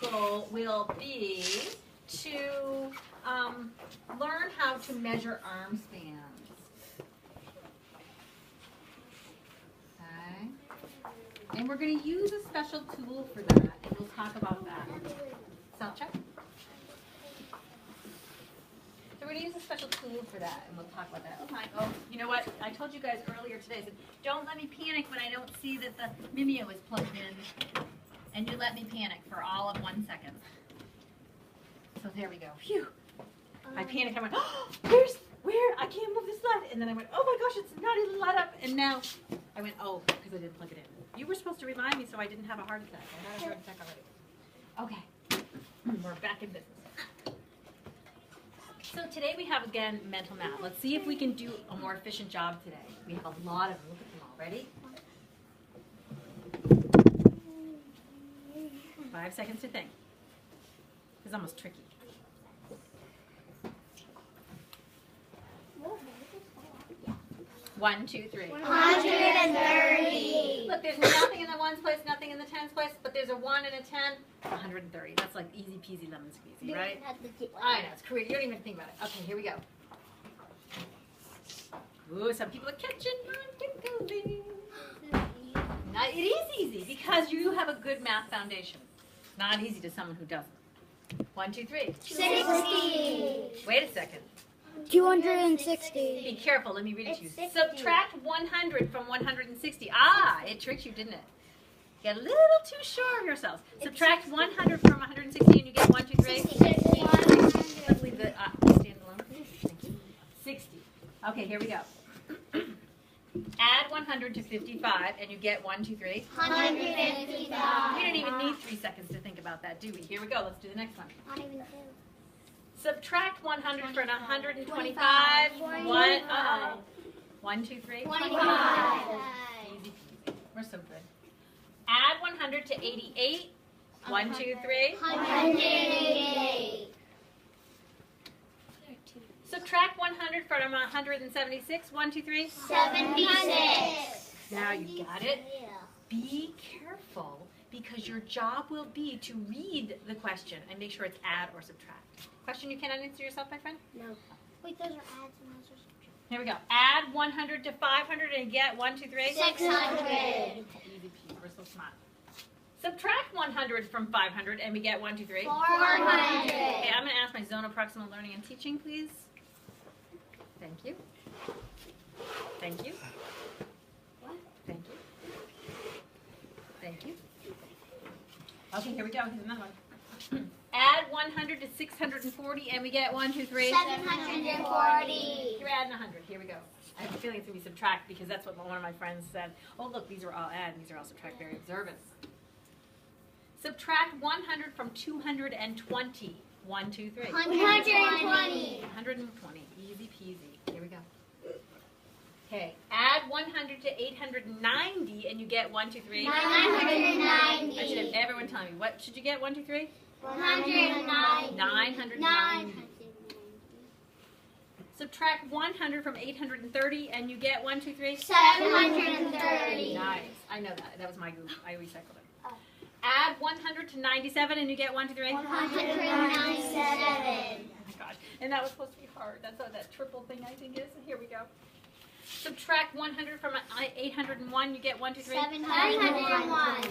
goal will be to learn how to measure arm spans. Okay. And we're going to use a special tool for that, and we'll talk about that. Self check. So we're going to use a special tool for that, and we'll talk about that. Oh, you know what? I told you guys earlier today, I said, don't let me panic when I don't see that the Mimeo is plugged in. And you let me panic for all of 1 second. So there we go. Phew. I panicked. I went, oh, where? I can't move this slide. And then I went, oh my gosh, it's not even lit up. And now I went, oh, because I didn't plug it in. You were supposed to remind me so I didn't have a heart attack. I had a heart attack already. Okay. We're back in business. So today we have, again, mental math. Let's see if we can do a more efficient job today. We have a lot of them. Look at them all. Ready? 5 seconds to think. It's almost tricky. One, two, three. 130. Look, there's nothing in the ones place, nothing in the tens place, but there's a 1 and a 10. 130. That's like easy peasy lemon squeezy, right? I know, it's career. You don't even think about it. Okay, here we go. Ooh, some people are catching on quickly. Now, it is easy because you have a good math foundation. Not easy to someone who doesn't. 1, 2, 3. 60. Wait a second. 260. Be careful. Let me read it to you. 60. Subtract 100 from 160. It tricked you, didn't it? Get a little too sure of yourselves. Subtract 100 from 160 and you get 1, 2, 3. 60. Let's leave the stand alone. Thank you. 60. Okay, here we go. Add 100 to 55 and you get 1, 2, 3. 155. We don't even need 3 seconds to think about that, do we? Here we go. Let's do the next one. Subtract 100 from 125. 1, 2, 3. 25. Easy peasy. We're so good. Add 100 to 88. 1, 2, 3. 188. Subtract 100 from 176. 1, 2, 3. 76. Now you got it. Be careful because your job will be to read the question and make sure it's add or subtract. Question you cannot answer yourself, my friend? No. Wait, those are adds and those are subtractions. Here we go. Add 100 to 500 and get 1, 2, 3. 600. Easy peasy. We're so smart. Subtract 100 from 500 and we get 1, 2, 3. 400. Okay, I'm going to ask my zone of proximal learning and teaching, please. Thank you. Thank you. What? Thank you. Thank you. Okay, here we go. Here's another one. Add 100 to 640 and we get 1, 2, 3. 740. You're adding 100. Here we go. I have a feeling it's going to be subtract because that's what one of my friends said. Oh, look, these are all add and these are all subtract. Very observant. Subtract 100 from 220. 1, 2, 3. 120. 120. Easy peasy. Here we go. Okay. Add 100 to 890 and you get 1, 2, 3. 990. I should have everyone tell me. What should you get? 1, 2, 3? 190. 990. Subtract 100 from 830 and you get 1, 2, 3. 730. Nice. I know that. That was my group. I recycled it. Oh. Add 100 to 97 and you get 1, 2, 3. 197. Oh my gosh. And that was supposed to be hard. That's what that triple thing I think is. Here we go. Subtract 100 from 801, you get 1, 2, 3. 701.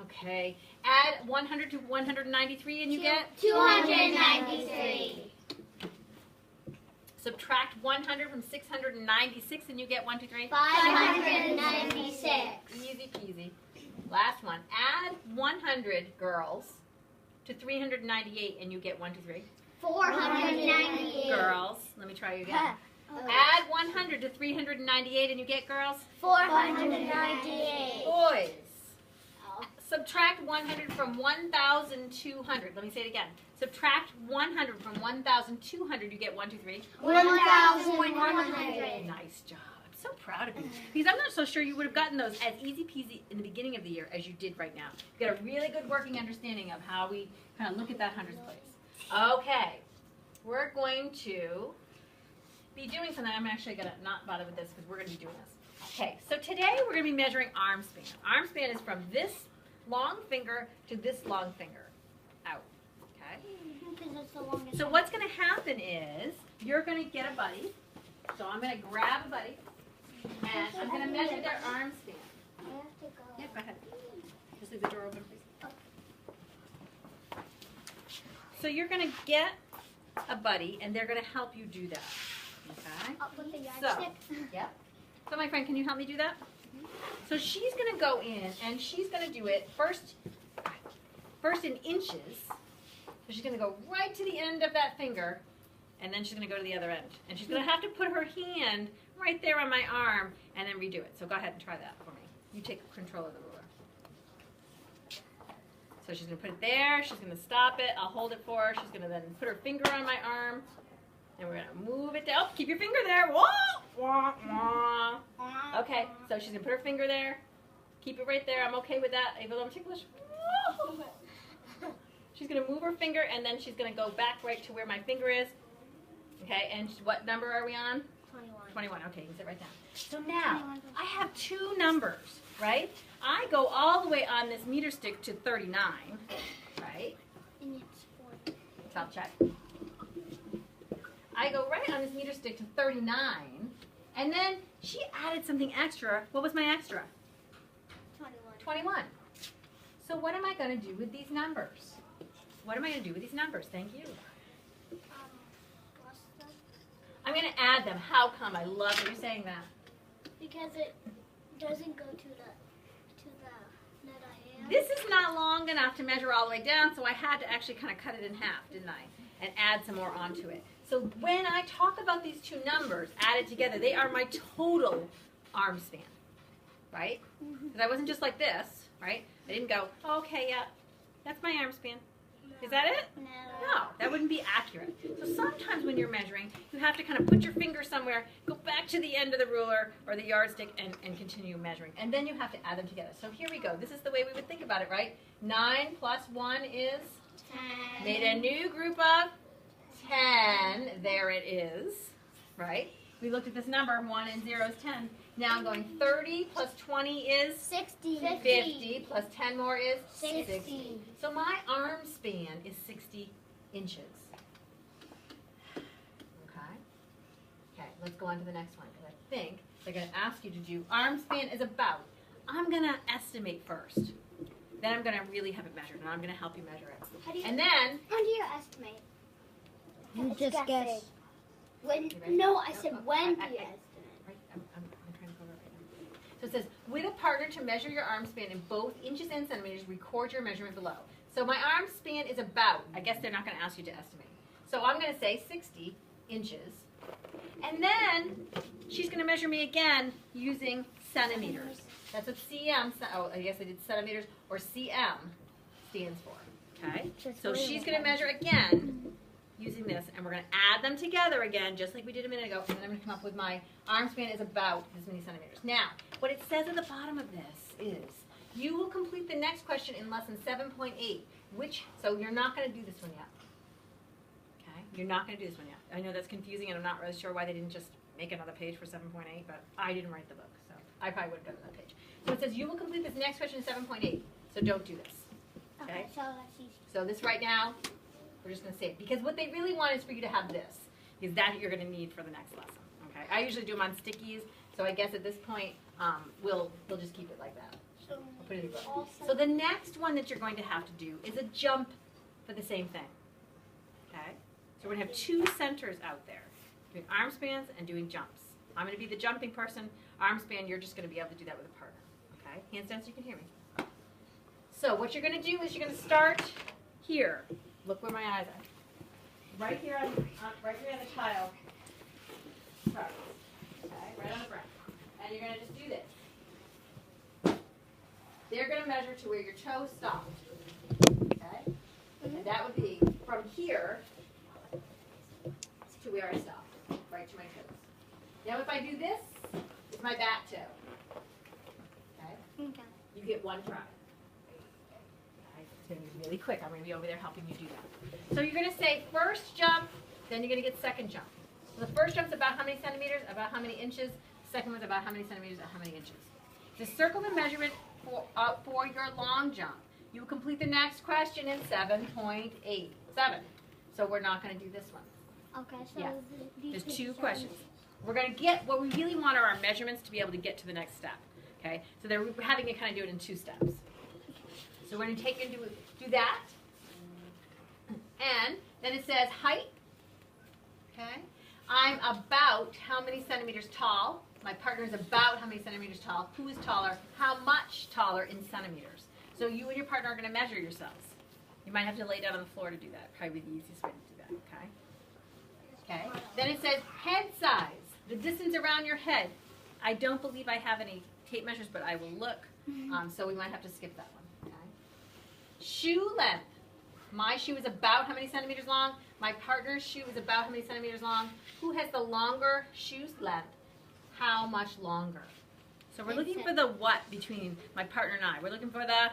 Okay. Add 100 to 193 and you get 293. Subtract 100 from 696 and you get 1, 2, 3. 596. Easy peasy. Last one. Add 100 girls to 398 and you get 1, 2, 3. 498. Girls. Let me try you again. Add 100 to 398 and you get girls. 498. Boys. Subtract 100 from 1,200. Let me say it again. Subtract 100 from 1,200. You get 1, 2, 3. 1,100. Nice job. I'm so proud of you. Because I'm not so sure you would have gotten those as easy peasy in the beginning of the year as you did right now. You got a really good working understanding of how we kind of look at that hundreds place. Okay. We're going to be doing something. I'm actually going to not bother with this because we're going to be doing this. Okay. So today we're going to be measuring arm span. Arm span is from this long finger to this long finger. Because it's the longest. So what's going to happen is you're going to get a buddy. So I'm going to grab a buddy, and I'm going to measure their arm span. I have to go. Yeah, go ahead. Just leave the door open, please. So you're going to get a buddy, and they're going to help you do that. Okay? Up with the yardstick. Yep. So my friend, can you help me do that? So she's going to go in, and she's going to do it first in inches. So she's going to go right to the end of that finger, and then she's going to go to the other end. And she's going to have to put her hand right there on my arm and then redo it. So go ahead and try that for me. You take control of the ruler. So she's going to put it there. She's going to stop it. I'll hold it for her. She's going to then put her finger on my arm. And we're going to move it down. Oh, keep your finger there. Wah, wah, wah. Okay, so she's going to put her finger there. Keep it right there. I'm okay with that. Even though I'm ticklish. She's going to move her finger, and then she's going to go back right to where my finger is. Okay, and what number are we on? 21. 21. Okay, you can sit right down. So now, I have two numbers, right? I go all the way on this meter stick to 39, right? And it's 40. So I'll check. I go right on this meter stick to 39, and then she added something extra. What was my extra? 21. 21. So what am I going to do with these numbers? What am I going to do with these numbers? Thank you. Plus the, I'm going to add them. How come? I love that you're saying that. because it doesn't go to the net I have. This is not long enough to measure all the way down, so I had to actually kind of cut it in half, didn't I? And add some more onto it. So when I talk about these two numbers added together, they are my total arm span, right? Because I wasn't just like this, right? I didn't go, oh, okay, yeah, that's my arm span. Is that it? No, that wouldn't be accurate. So sometimes when you're measuring, you have to kind of put your finger somewhere, go back to the end of the ruler or the yardstick, and continue measuring. And then you have to add them together. So here we go. This is the way we would think about it, right? 9 plus 1 is? 10. Made a new group of 10. There it is, right? We looked at this number. 1 and 0 is 10. Now I'm going 30 plus 20 is? 60. 50 plus 10 more is? 60. So my arm span is 60 inches. Okay? Okay, let's go on to the next one, because I think they're going to ask you to do arm span is about. I'm going to estimate first. Then I'm going to really have it measured, and I'm going to help you measure it. How do you, And then, how do you estimate? You just guess. When, You ready? no, I said when do you estimate? right, I'm trying to go over it right now. So it says, with a partner to measure your arm span in both inches and centimeters, record your measurement below. So my arm span is about, I guess they're not going to ask you to estimate. So I'm going to say 60 inches. And then she's going to measure me again using centimeters. That's what CM, oh, I guess I did centimeters, or CM stands for. Okay? So she's going to measure again using this, and we're going to add them together again, just like we did a minute ago, and then I'm going to come up with my arm span is about this many centimeters. Now, what it says at the bottom of this is, you will complete the next question in lesson 7.8, so you're not going to do this one yet. Okay? You're not going to do this one yet. I know that's confusing, and I'm not really sure why they didn't just make another page for 7.8, but I didn't write the book, so I probably would have done that page. So it says, you will complete this next question in 7.8, so don't do this. Okay? So that's easy. So this right now, we're just going to save, because what they really want is for you to have this, because that you're going to need for the next lesson. Okay? I usually do them on stickies, so I guess at this point, we'll just keep it like that. So, I'll put it in your book. So the next one that you're going to have to do is a jump for the same thing. Okay? So we're going to have two centers out there, doing arm spans and doing jumps. I'm going to be the jumping person. Arm span, you're just going to be able to do that with a partner. Okay? Handstand so you can hear me. So what you're going to do is you're going to start here. Look where my eyes are. Right here on the tile. Start. Okay? Right on the front. And you're going to just do this. They're going to measure to where your toe stopped. Okay? And that would be from here to where I stopped. Right to my toes. Now if I do this, it's my back toe. Okay? okay. You get one try. Okay? It's going to be really quick. I'm going to be over there helping you do that. So you're going to say first jump, then you're going to get second jump. So the first jump's about how many centimeters, about how many inches. The second one's about how many centimeters, how many inches. To circle the measurement for your long jump, you will complete the next question in 7.8. 7. So we're not going to do this one. Okay, so Yeah. these There's 2 pictures are questions. We're going to get, what we really want are our measurements to be able to get to the next step. Okay? So we're having you kind of do it in 2 steps. So we're going to take and do that. And then it says height. Okay? I'm about how many centimeters tall. My partner is about how many centimeters tall. Who is taller? How much taller in centimeters? So you and your partner are going to measure yourselves. You might have to lay down on the floor to do that. Probably the easiest way to do that. Okay? Okay. Then it says head size, the distance around your head. I don't believe I have any tape measures, but I will look. So we might have to skip that one. Okay. Shoe length. My shoe is about how many centimeters long? My partner's shoe is about how many centimeters long? Who has the longer shoe length? How much longer? So we're looking for the what between my partner and I. We're looking for the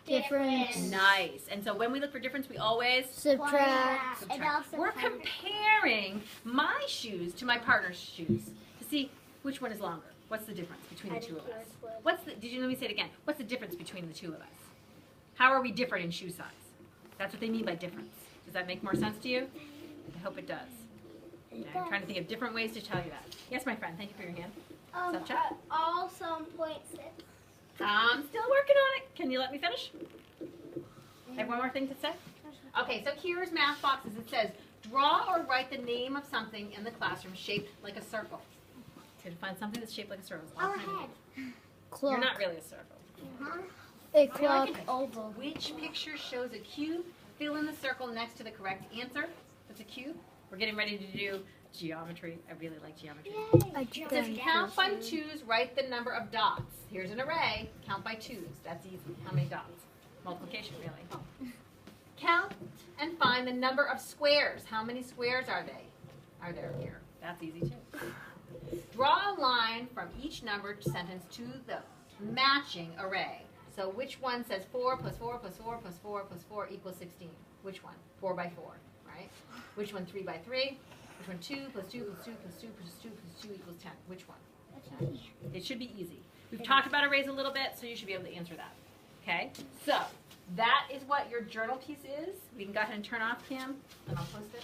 Difference. nice. And so when we look for difference, we always Subtract. And also we're comparing my shoes to my partner's shoes to see which one is longer. What's the difference between the 2 of us? Let me say it again. What's the difference between the 2 of us? How are we different in shoe size? That's what they mean by difference. Does that make more sense to you? I hope it does. Okay, I'm trying to think of different ways to tell you that. Yes, my friend. Thank you for your hand. Subcheck. also 0.6. I'm still working on it. Can you let me finish? I have one more thing to say. Okay, so here's math boxes. It says, draw or write the name of something in the classroom shaped like a circle. So to find something that's shaped like a circle. It's all Our kind of head. neat. Clock. You're not really a circle. A clock Okay. oval. Which picture shows a cube? Fill in the circle next to the correct answer. That's a cube. We're getting ready to do geometry. I really like geometry. It says count by 2s, write the number of dots. Here's an array. Count by 2s. That's easy. How many dots? Multiplication, really. Count and find the number of squares. How many squares are there here? That's easy too. Draw a line from each numbered sentence to the matching array. So which one says 4 plus 4 plus 4 plus 4 plus 4 equals 16? Which one? 4 by 4, right? Which one 3 by 3? Which one 2 plus 2 plus 2 plus 2 plus 2 plus 2 equals 10? Which one? It should be easy. We've talked about arrays a little bit, so you should be able to answer that. Okay? So that is what your journal piece is. We can go ahead and turn off, Kim, and I'll post it.